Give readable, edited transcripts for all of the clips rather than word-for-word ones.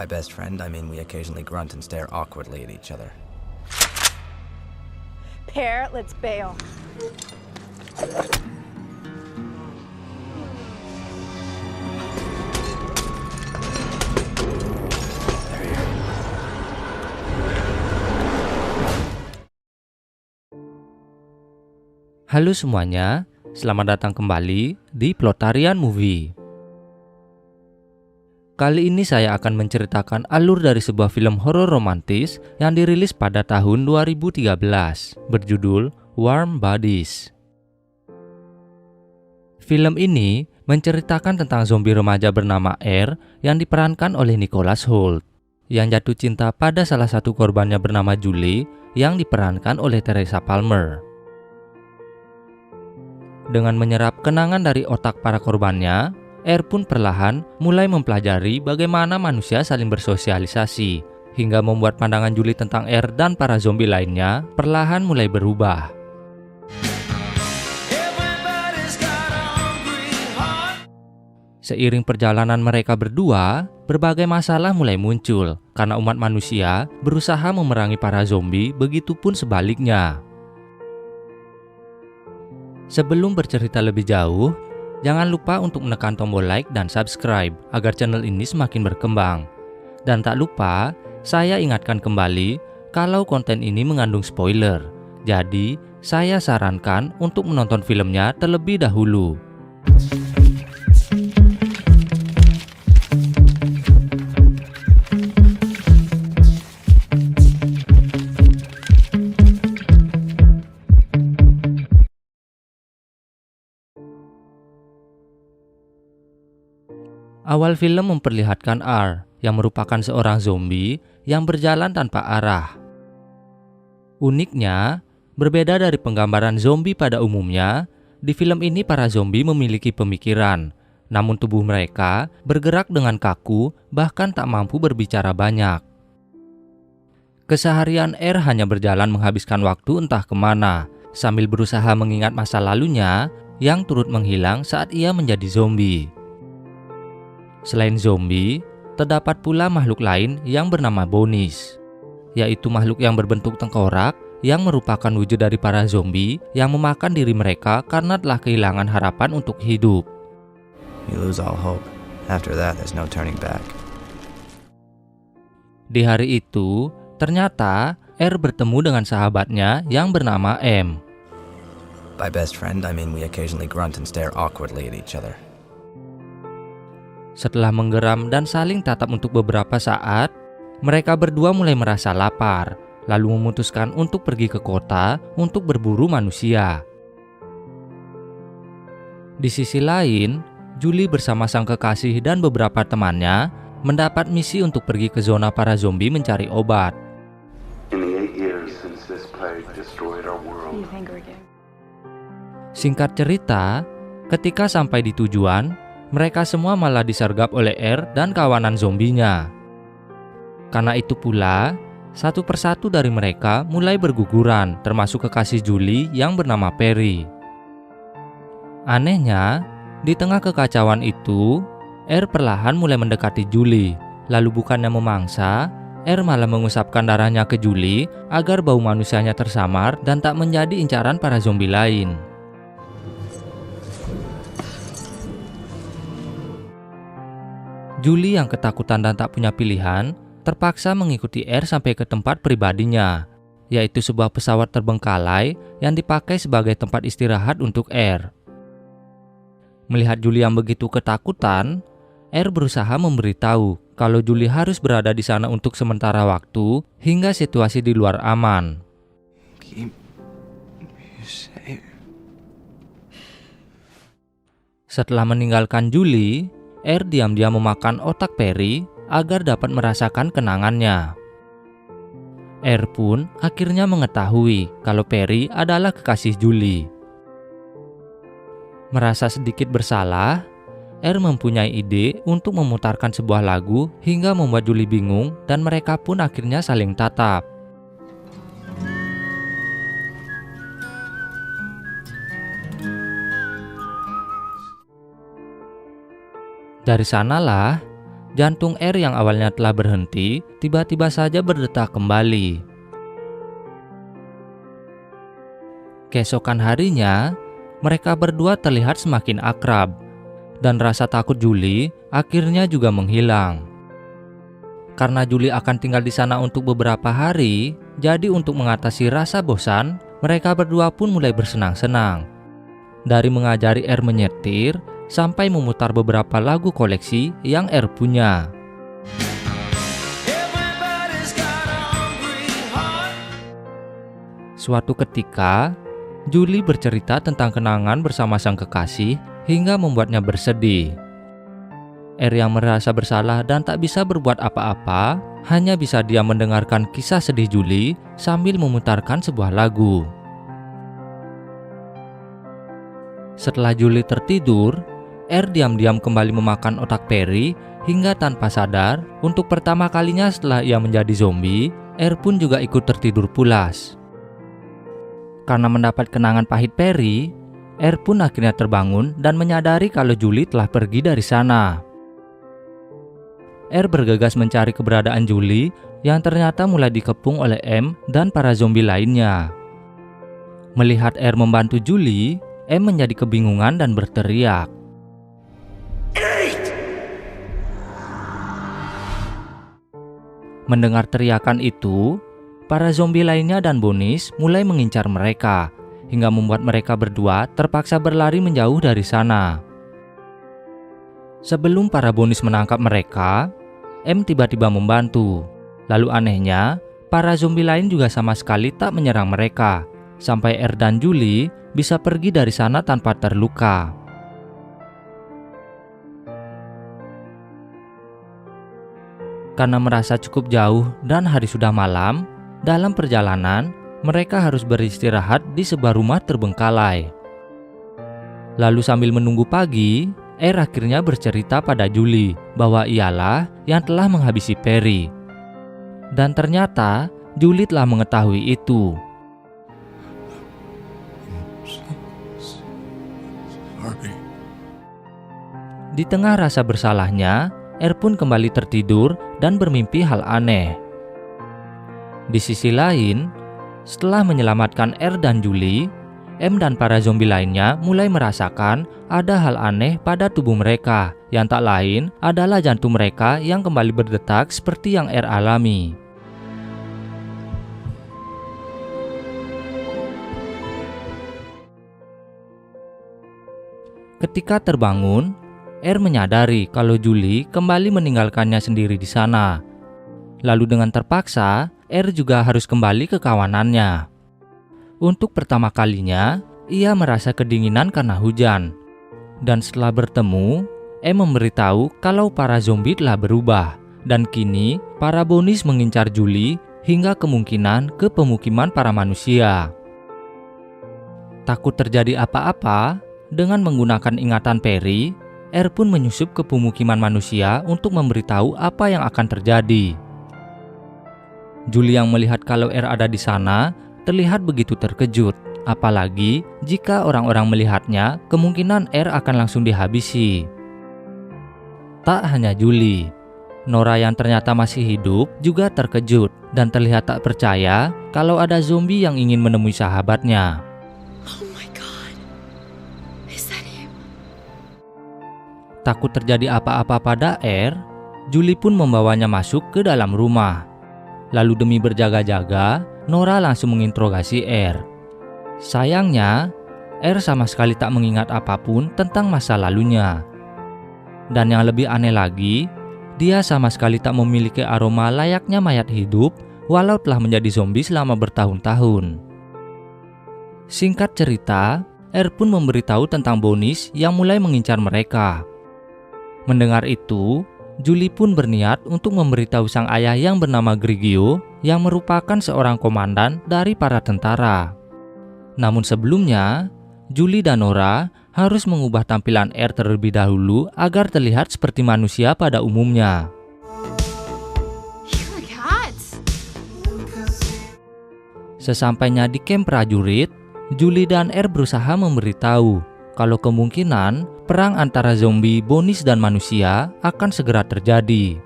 By best friend, I mean we occasionally grunt and stare awkwardly at each other. Pear, let's bail. Halo semuanya, selamat datang kembali di Plotarian Movie. Kali ini saya akan menceritakan alur dari sebuah film horor romantis yang dirilis pada tahun 2013, berjudul Warm Bodies. Film ini menceritakan tentang zombie remaja bernama R yang diperankan oleh Nicholas Hoult, yang jatuh cinta pada salah satu korbannya bernama Julie yang diperankan oleh Teresa Palmer. Dengan menyerap kenangan dari otak para korbannya, R pun perlahan mulai mempelajari bagaimana manusia saling bersosialisasi, hingga membuat pandangan Julie tentang R dan para zombie lainnya perlahan mulai berubah. Seiring perjalanan mereka berdua, berbagai masalah mulai muncul karena umat manusia berusaha memerangi para zombie, begitupun sebaliknya. Sebelum bercerita lebih jauh, jangan lupa untuk menekan tombol like dan subscribe agar channel ini semakin berkembang. Dan tak lupa, saya ingatkan kembali kalau konten ini mengandung spoiler. Jadi, saya sarankan untuk menonton filmnya terlebih dahulu. Awal film memperlihatkan R yang merupakan seorang zombie yang berjalan tanpa arah. Uniknya, berbeda dari penggambaran zombie pada umumnya, di film ini para zombie memiliki pemikiran, namun tubuh mereka bergerak dengan kaku, bahkan tak mampu berbicara banyak. Keseharian R hanya berjalan menghabiskan waktu entah kemana, sambil berusaha mengingat masa lalunya yang turut menghilang saat ia menjadi zombie. Selain zombie, terdapat pula makhluk lain yang bernama Bonis, yaitu makhluk yang berbentuk tengkorak yang merupakan wujud dari para zombie yang memakan diri mereka karena telah kehilangan harapan untuk hidup. You lose all hope. After that, there's no turning back. Di hari itu, ternyata R bertemu dengan sahabatnya yang bernama M. By best friend, I mean we occasionally grunt and stare awkwardly at each other. Setelah menggeram dan saling tatap untuk beberapa saat, mereka berdua mulai merasa lapar, lalu memutuskan untuk pergi ke kota untuk berburu manusia. Di sisi lain, Julie bersama sang kekasih dan beberapa temannya mendapat misi untuk pergi ke zona para zombie mencari obat. Singkat cerita, ketika sampai di tujuan, mereka semua malah disergap oleh R dan kawanan zombinya. Karena itu pula, satu persatu dari mereka mulai berguguran, termasuk kekasih Julie yang bernama Perry. Anehnya, di tengah kekacauan itu, R perlahan mulai mendekati Julie. Lalu bukannya memangsa, R malah mengusapkan darahnya ke Julie agar bau manusianya tersamar dan tak menjadi incaran para zombie lain. Julie yang ketakutan dan tak punya pilihan, terpaksa mengikuti R sampai ke tempat pribadinya, yaitu sebuah pesawat terbengkalai yang dipakai sebagai tempat istirahat untuk R. Melihat Julie yang begitu ketakutan, R berusaha memberitahu kalau Julie harus berada di sana untuk sementara waktu hingga situasi di luar aman. Setelah meninggalkan Julie, R diam-diam memakan otak Perry agar dapat merasakan kenangannya. R pun akhirnya mengetahui kalau Perry adalah kekasih Julie. Merasa sedikit bersalah, R mempunyai ide untuk memutarkan sebuah lagu hingga membuat Julie bingung dan mereka pun akhirnya saling tatap. Dari sanalah, jantung R yang awalnya telah berhenti tiba-tiba saja berdetak kembali. Keesokan harinya, mereka berdua terlihat semakin akrab, dan rasa takut Julie akhirnya juga menghilang. Karena Julie akan tinggal di sana untuk beberapa hari, jadi untuk mengatasi rasa bosan, mereka berdua pun mulai bersenang-senang. Dari mengajari R menyetir, sampai memutar beberapa lagu koleksi yang R punya. Suatu ketika, Julie bercerita tentang kenangan bersama sang kekasih hingga membuatnya bersedih. R yang merasa bersalah dan tak bisa berbuat apa-apa, hanya bisa diam mendengarkan kisah sedih Julie sambil memutarkan sebuah lagu. Setelah Julie tertidur, R diam-diam kembali memakan otak Perry hingga tanpa sadar, untuk pertama kalinya setelah ia menjadi zombie, R pun juga ikut tertidur pulas. Karena mendapat kenangan pahit Perry, R pun akhirnya terbangun dan menyadari kalau Julie telah pergi dari sana. R bergegas mencari keberadaan Julie yang ternyata mulai dikepung oleh M dan para zombie lainnya. Melihat R membantu Julie, M menjadi kebingungan dan berteriak. Mendengar teriakan itu, para zombie lainnya dan Bonis mulai mengincar mereka, hingga membuat mereka berdua terpaksa berlari menjauh dari sana. Sebelum para Bonis menangkap mereka, M tiba-tiba membantu. Lalu anehnya, para zombie lain juga sama sekali tak menyerang mereka, sampai R dan Julie bisa pergi dari sana tanpa terluka. Karena merasa cukup jauh dan hari sudah malam, dalam perjalanan mereka harus beristirahat di sebuah rumah terbengkalai. Lalu sambil menunggu pagi, R akhirnya bercerita pada Julie bahwa ialah yang telah menghabisi Perry. Dan ternyata Julie telah mengetahui itu. Di tengah rasa bersalahnya, R pun kembali tertidur dan bermimpi hal aneh. Di sisi lain, setelah menyelamatkan R dan Julie, M dan para zombie lainnya mulai merasakan ada hal aneh pada tubuh mereka, yang tak lain adalah jantung mereka yang kembali berdetak seperti yang R alami. Ketika terbangun, R menyadari kalau Julie kembali meninggalkannya sendiri di sana. Lalu dengan terpaksa, R juga harus kembali ke kawanannya. Untuk pertama kalinya, ia merasa kedinginan karena hujan. Dan setelah bertemu, M memberitahu kalau para zombie telah berubah. Dan kini, para Bonis mengincar Julie hingga kemungkinan ke pemukiman para manusia. Takut terjadi apa-apa, dengan menggunakan ingatan Perry, R pun menyusup ke pemukiman manusia untuk memberitahu apa yang akan terjadi. Julie yang melihat kalau R ada di sana terlihat begitu terkejut, apalagi jika orang-orang melihatnya, kemungkinan R akan langsung dihabisi. Tak hanya Julie, Nora yang ternyata masih hidup juga terkejut dan terlihat tak percaya kalau ada zombie yang ingin menemui sahabatnya. Takut terjadi apa-apa pada R, Julie pun membawanya masuk ke dalam rumah. Lalu demi berjaga-jaga, Nora langsung menginterogasi R. Sayangnya, R sama sekali tak mengingat apapun tentang masa lalunya. Dan yang lebih aneh lagi, dia sama sekali tak memiliki aroma layaknya mayat hidup walau telah menjadi zombie selama bertahun-tahun. Singkat cerita, R pun memberitahu tentang Bonis yang mulai mengincar mereka. Mendengar itu, Julie pun berniat untuk memberitahu sang ayah yang bernama Grigio yang merupakan seorang komandan dari para tentara. Namun sebelumnya, Julie dan Nora harus mengubah tampilan R terlebih dahulu agar terlihat seperti manusia pada umumnya. Sesampainya di kamp prajurit, Julie dan R berusaha memberitahu kalau kemungkinan perang antara zombie, bonis, dan manusia akan segera terjadi.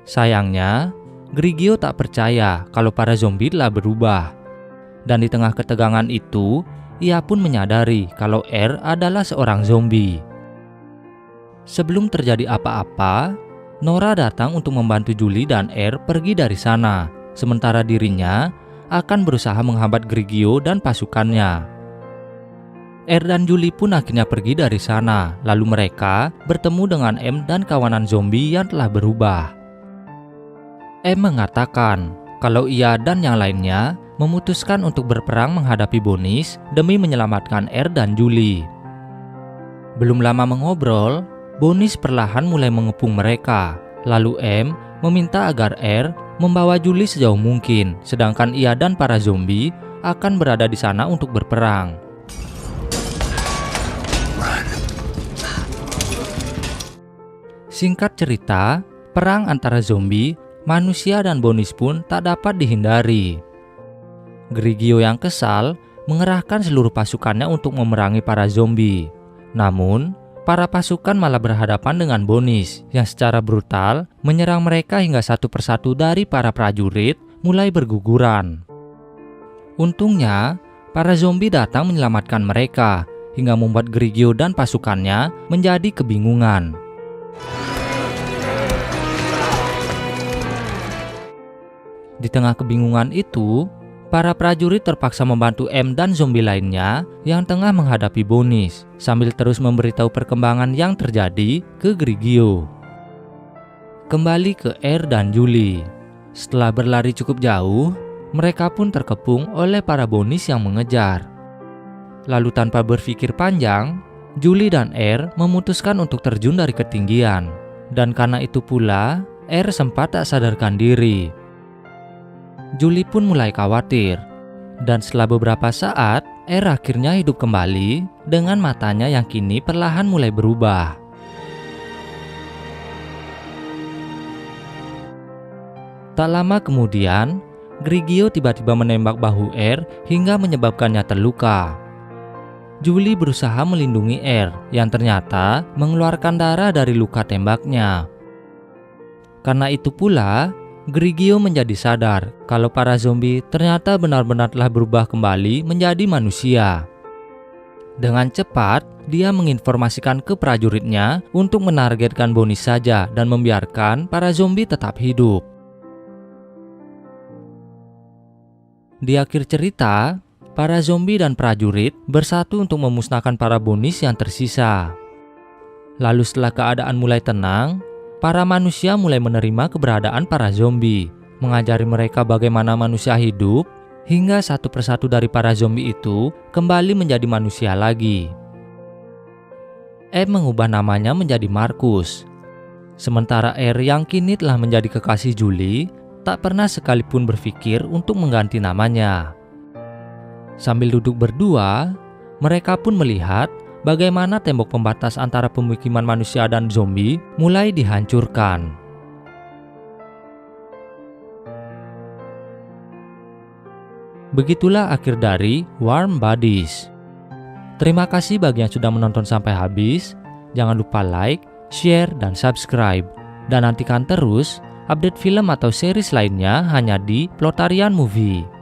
Sayangnya, Grigio tak percaya kalau para zombie telah berubah. Dan di tengah ketegangan itu, ia pun menyadari kalau R adalah seorang zombie. Sebelum terjadi apa-apa, Nora datang untuk membantu Julie dan R pergi dari sana, sementara dirinya akan berusaha menghambat Grigio dan pasukannya. R dan Julie pun akhirnya pergi dari sana, lalu mereka bertemu dengan M dan kawanan zombie yang telah berubah. M mengatakan kalau ia dan yang lainnya memutuskan untuk berperang menghadapi Bonis demi menyelamatkan R dan Julie. Belum lama mengobrol, Bonis perlahan mulai mengepung mereka. Lalu M meminta agar R membawa Julie sejauh mungkin, sedangkan ia dan para zombie akan berada di sana untuk berperang. Singkat cerita, perang antara zombie, manusia, dan Bonis pun tak dapat dihindari. Grigio yang kesal mengerahkan seluruh pasukannya untuk memerangi para zombie. Namun, para pasukan malah berhadapan dengan Bonis yang secara brutal menyerang mereka hingga satu persatu dari para prajurit mulai berguguran. Untungnya, para zombie datang menyelamatkan mereka hingga membuat Grigio dan pasukannya menjadi kebingungan. Di tengah kebingungan itu, para prajurit terpaksa membantu M dan zombie lainnya yang tengah menghadapi Bonis, sambil terus memberitahu perkembangan yang terjadi ke Grigio. Kembali ke R dan Julie. Setelah berlari cukup jauh, mereka pun terkepung oleh para Bonis yang mengejar. Lalu tanpa berpikir panjang, Julie dan R memutuskan untuk terjun dari ketinggian. Dan karena itu pula, R sempat tak sadarkan diri. Julie pun mulai khawatir, dan setelah beberapa saat, R akhirnya hidup kembali dengan matanya yang kini perlahan mulai berubah. Tak lama kemudian, Grigio tiba-tiba menembak bahu R hingga menyebabkannya terluka. Julie berusaha melindungi R yang ternyata mengeluarkan darah dari luka tembaknya. Karena itu pula, Grigio menjadi sadar kalau para zombie ternyata benar-benar telah berubah kembali menjadi manusia. Dengan cepat, dia menginformasikan ke prajuritnya untuk menargetkan Bonis saja dan membiarkan para zombie tetap hidup. Di akhir cerita, para zombie dan prajurit bersatu untuk memusnahkan para Bonis yang tersisa. Lalu setelah keadaan mulai tenang, para manusia mulai menerima keberadaan para zombie, mengajari mereka bagaimana manusia hidup, hingga satu persatu dari para zombie itu kembali menjadi manusia lagi. M mengubah namanya menjadi Markus. Sementara R yang kini telah menjadi kekasih Julie, tak pernah sekalipun berpikir untuk mengganti namanya. Sambil duduk berdua, mereka pun melihat bagaimana tembok pembatas antara pemukiman manusia dan zombie mulai dihancurkan. Begitulah akhir dari Warm Bodies. Terima kasih bagi yang sudah menonton sampai habis. Jangan lupa like, share, dan subscribe. Dan nantikan terus update film atau series lainnya hanya di Plotarian Movie.